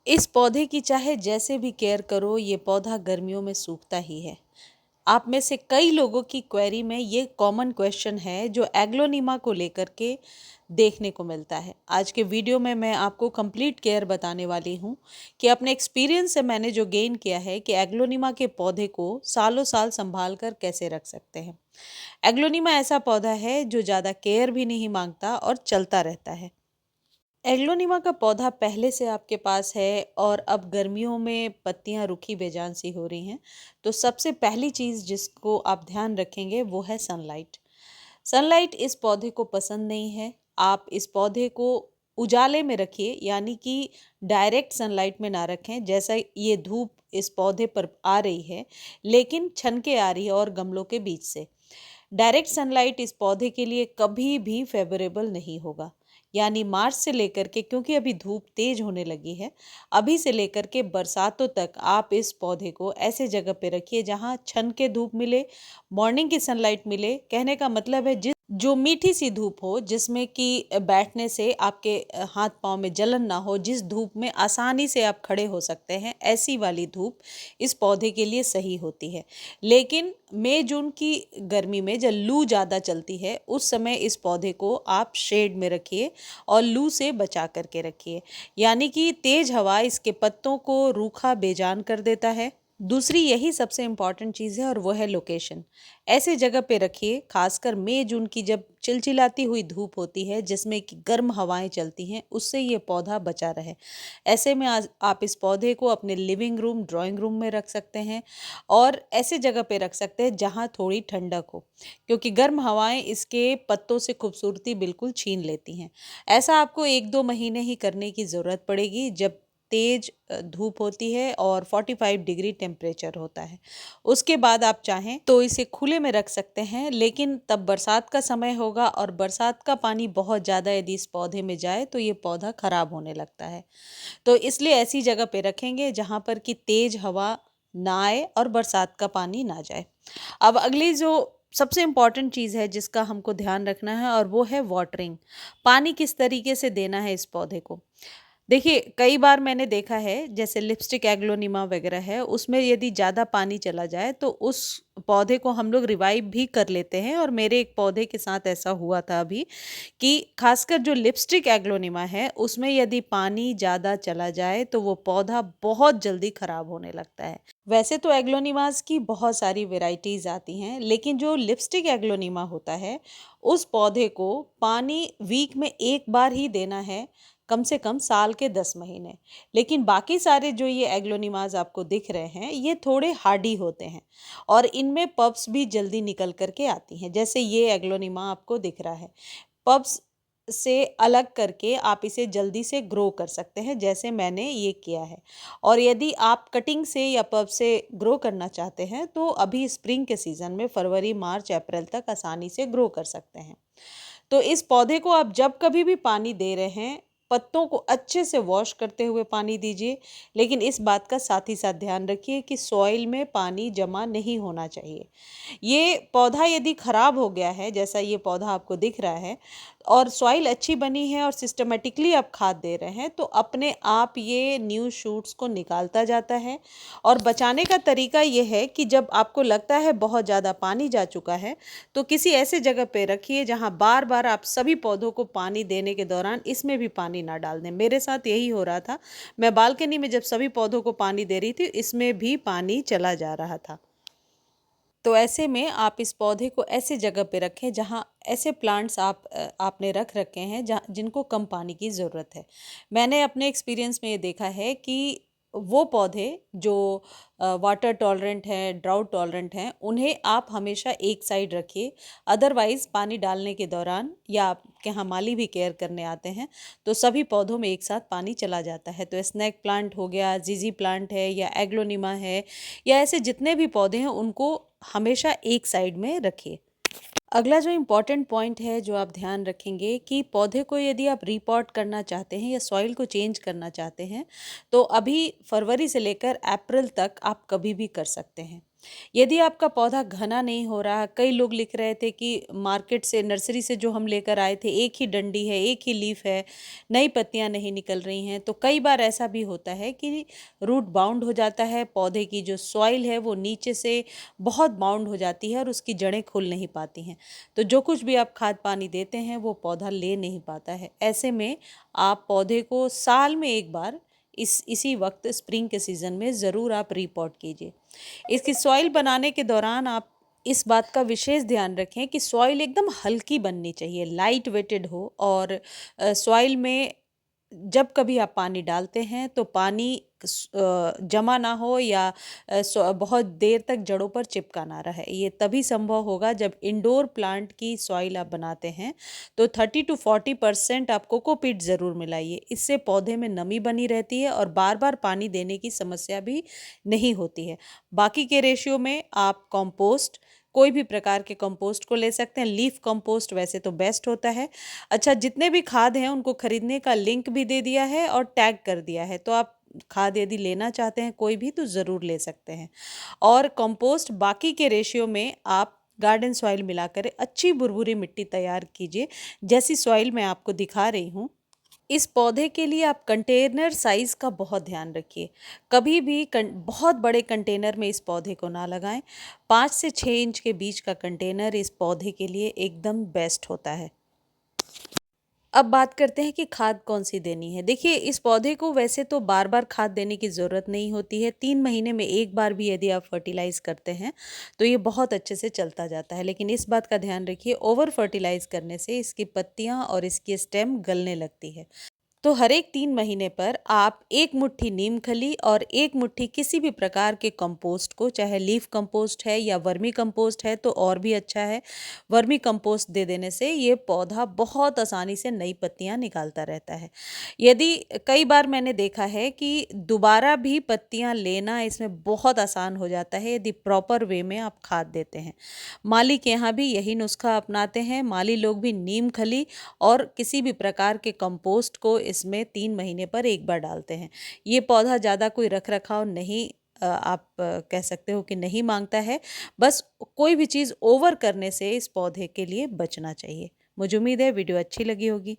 इस पौधे की चाहे जैसे भी केयर करो, ये पौधा गर्मियों में सूखता ही है। आप में से कई लोगों की क्वेरी में ये कॉमन क्वेश्चन है जो एग्लोनिमा को लेकर के देखने को मिलता है। आज के वीडियो में मैं आपको कंप्लीट केयर बताने वाली हूँ कि अपने एक्सपीरियंस से मैंने जो गेन किया है कि एग्लोनिमा के पौधे को सालों साल संभाल कर कैसे रख सकते हैं। एग्लोनिमा ऐसा पौधा है जो ज़्यादा केयर भी नहीं मांगता और चलता रहता है। एग्लोनिमा का पौधा पहले से आपके पास है और अब गर्मियों में पत्तियां रूखी बेजान सी हो रही हैं, तो सबसे पहली चीज़ जिसको आप ध्यान रखेंगे वो है सनलाइट। सनलाइट इस पौधे को पसंद नहीं है। आप इस पौधे को उजाले में रखिए, यानी कि डायरेक्ट सनलाइट में ना रखें। जैसा ये धूप इस पौधे पर आ रही है, लेकिन छन के आ रही है और गमलों के बीच से। डायरेक्ट सनलाइट इस पौधे के लिए कभी भी फेवरेबल नहीं होगा। यानी मार्च से लेकर के, क्योंकि अभी धूप तेज होने लगी है, अभी से लेकर के बरसातों तक आप इस पौधे को ऐसे जगह पे रखिए जहां छन के धूप मिले, मॉर्निंग की सनलाइट मिले। कहने का मतलब है जिस जो मीठी सी धूप हो, जिसमें कि बैठने से आपके हाथ पांव में जलन ना हो, जिस धूप में आसानी से आप खड़े हो सकते हैं, ऐसी वाली धूप इस पौधे के लिए सही होती है। लेकिन मई जून की गर्मी में जब लू ज़्यादा चलती है, उस समय इस पौधे को आप शेड में रखिए और लू से बचा करके रखिए। यानी कि तेज हवा इसके पत्तों को रूखा बेजान कर देता है। दूसरी यही सबसे इम्पॉर्टेंट चीज़ है और वो है लोकेशन। ऐसे जगह पे रखिए, खासकर मई जून की जब चिलचिलाती हुई धूप होती है, जिसमें कि गर्म हवाएं चलती हैं, उससे ये पौधा बचा रहे। ऐसे में आज आप इस पौधे को अपने लिविंग रूम, ड्राइंग रूम में रख सकते हैं और ऐसे जगह पे रख सकते हैं जहाँ थोड़ी ठंडक हो, क्योंकि गर्म हवाएं इसके पत्तों से खूबसूरती बिल्कुल छीन लेती हैं। ऐसा आपको 1-2 महीने ही करने की ज़रूरत पड़ेगी, जब तेज धूप होती है और 45 डिग्री टेम्परेचर होता है। उसके बाद आप चाहें तो इसे खुले में रख सकते हैं, लेकिन तब बरसात का समय होगा और बरसात का पानी बहुत ज़्यादा यदि इस पौधे में जाए तो ये पौधा खराब होने लगता है। तो इसलिए ऐसी जगह पे रखेंगे जहाँ पर कि तेज हवा ना आए और बरसात का पानी ना जाए। अब अगली जो सबसे इम्पॉर्टेंट चीज़ है जिसका हमको ध्यान रखना है, और वो है वाटरिंग। पानी किस तरीके से देना है इस पौधे को। देखिए, कई बार मैंने देखा है, जैसे लिपस्टिक एग्लोनिमा वगैरह है, उसमें यदि ज़्यादा पानी चला जाए तो उस पौधे को हम लोग रिवाइव भी कर लेते हैं। और मेरे एक पौधे के साथ ऐसा हुआ था अभी, कि खासकर जो लिपस्टिक एग्लोनिमा है उसमें यदि पानी ज़्यादा चला जाए तो वो पौधा बहुत जल्दी ख़राब होने लगता है। वैसे तो एग्लोनिमास की बहुत सारी वेराइटीज़ आती हैं, लेकिन जो लिपस्टिक एग्लोनिमा होता है, उस पौधे को पानी वीक में एक बार ही देना है, कम से कम साल के 10 महीने। लेकिन बाकी सारे जो ये एग्लोनिमाज आपको दिख रहे हैं, ये थोड़े हार्डी होते हैं और इनमें पब्स भी जल्दी निकल करके आती हैं। जैसे ये एग्लोनिमा आपको दिख रहा है, पब्स से अलग करके आप इसे जल्दी से ग्रो कर सकते हैं, जैसे मैंने ये किया है। और यदि आप कटिंग से या पब से ग्रो करना चाहते हैं तो अभी स्प्रिंग के सीज़न में फरवरी, मार्च, अप्रैल तक आसानी से ग्रो कर सकते हैं। तो इस पौधे को आप जब कभी भी पानी दे रहे हैं, पत्तों को अच्छे से वॉश करते हुए पानी दीजिए। लेकिन इस बात का साथ ही साथ ध्यान रखिए कि सॉइल में पानी जमा नहीं होना चाहिए। ये पौधा यदि खराब हो गया है, जैसा ये पौधा आपको दिख रहा है, और सॉइल अच्छी बनी है और सिस्टमेटिकली आप खाद दे रहे हैं, तो अपने आप ये न्यू शूट्स को निकालता जाता है। और बचाने का तरीका ये है कि जब आपको लगता है बहुत ज़्यादा पानी जा चुका है, तो किसी ऐसे जगह पे रखिए जहाँ बार बार आप सभी पौधों को पानी देने के दौरान इसमें भी पानी ना डाल दें। मेरे साथ यही हो रहा था, मैं बालकनी में जब सभी पौधों को पानी दे रही थी, इसमें भी पानी चला जा रहा था। तो ऐसे में आप इस पौधे को ऐसे जगह पे रखें जहाँ ऐसे प्लांट्स आपने रख रखे हैं जहाँ जिनको कम पानी की ज़रूरत है। मैंने अपने एक्सपीरियंस में ये देखा है कि वो पौधे जो वाटर टॉलरेंट हैं, ड्राउट टॉलरेंट हैं, उन्हें आप हमेशा एक साइड रखिए। अदरवाइज़ पानी डालने के दौरान, या आपके यहाँ माली भी केयर करने आते हैं, तो सभी पौधों में एक साथ पानी चला जाता है। तो स्नैक प्लांट हो गया, जीजी प्लांट है या एग्लोनिमा है, या ऐसे जितने भी पौधे हैं, उनको हमेशा एक साइड में रखिए। अगला जो इम्पोर्टेंट पॉइंट है जो आप ध्यान रखेंगे, कि पौधे को यदि आप रीपॉट करना चाहते हैं या सॉइल को चेंज करना चाहते हैं, तो अभी फरवरी से लेकर अप्रैल तक आप कभी भी कर सकते हैं। यदि आपका पौधा घना नहीं हो रहा, कई लोग लिख रहे थे कि मार्केट से, नर्सरी से जो हम लेकर आए थे, एक ही डंडी है, एक ही लीफ है, नई पत्तियां नहीं निकल रही हैं, तो कई बार ऐसा भी होता है कि रूट बाउंड हो जाता है, पौधे की जो सॉइल है वो नीचे से बहुत बाउंड हो जाती है और उसकी जड़ें खुल नहीं पाती हैं। तो जो कुछ भी आप खाद पानी देते हैं वो पौधा ले नहीं पाता है। ऐसे में आप पौधे को साल में एक बार इसी वक्त स्प्रिंग के सीज़न में ज़रूर आप रिपॉट कीजिए। इसकी सॉइल बनाने के दौरान आप इस बात का विशेष ध्यान रखें कि सॉइल एकदम हल्की बननी चाहिए, लाइट वेटेड हो, और सॉइल में जब कभी आप पानी डालते हैं तो पानी जमा ना हो या बहुत देर तक जड़ों पर चिपका ना रहे। ये तभी संभव होगा जब इंडोर प्लांट की सॉइल आप बनाते हैं तो 30 to 40% आप कोकोपीट ज़रूर मिलाइए। इससे पौधे में नमी बनी रहती है और बार बार पानी देने की समस्या भी नहीं होती है। बाकी के रेशियो में आप कंपोस्ट, कोई भी प्रकार के कंपोस्ट को ले सकते हैं। लीफ कंपोस्ट वैसे तो बेस्ट होता है। अच्छा, जितने भी खाद हैं उनको खरीदने का लिंक भी दे दिया है और टैग कर दिया है, तो आप खाद यदि लेना चाहते हैं कोई भी तो ज़रूर ले सकते हैं। और कंपोस्ट बाकी के रेशियो में आप गार्डन सॉइल मिलाकर अच्छी भुरभुरी मिट्टी तैयार कीजिए, जैसी सॉइल मैं आपको दिखा रही हूँ। इस पौधे के लिए आप कंटेनर साइज़ का बहुत ध्यान रखिए। कभी भी बहुत बड़े कंटेनर में इस पौधे को ना लगाएं। 5 से 6 इंच के बीच का कंटेनर इस पौधे के लिए एकदम बेस्ट होता है। अब बात करते हैं कि खाद कौन सी देनी है। देखिए, इस पौधे को वैसे तो बार बार खाद देने की ज़रूरत नहीं होती है। 3 महीने में एक बार भी यदि आप फर्टिलाइज़ करते हैं तो ये बहुत अच्छे से चलता जाता है। लेकिन इस बात का ध्यान रखिए, ओवर फर्टिलाइज़ करने से इसकी पत्तियां और इसकी स्टेम गलने लगती है। तो हर एक 3 महीने पर आप एक मुट्ठी नीम खली और एक मुट्ठी किसी भी प्रकार के कंपोस्ट को, चाहे लीफ कंपोस्ट है या वर्मी कंपोस्ट है तो और भी अच्छा है, वर्मी कंपोस्ट दे देने से ये पौधा बहुत आसानी से नई पत्तियां निकालता रहता है। यदि कई बार मैंने देखा है कि दोबारा भी पत्तियां लेना इसमें बहुत आसान हो जाता है यदि प्रॉपर वे में आप खाद देते हैं। माली के यहाँ भी यही नुस्खा अपनाते हैं। माली लोग भी नीम खली और किसी भी प्रकार के कंपोस्ट को इसमें 3 महीने पर एक बार डालते हैं। ये पौधा ज़्यादा कोई रख रखाव नहीं, आप कह सकते हो कि नहीं मांगता है। बस कोई भी चीज़ ओवर करने से इस पौधे के लिए बचना चाहिए। मुझे उम्मीद है वीडियो अच्छी लगी होगी।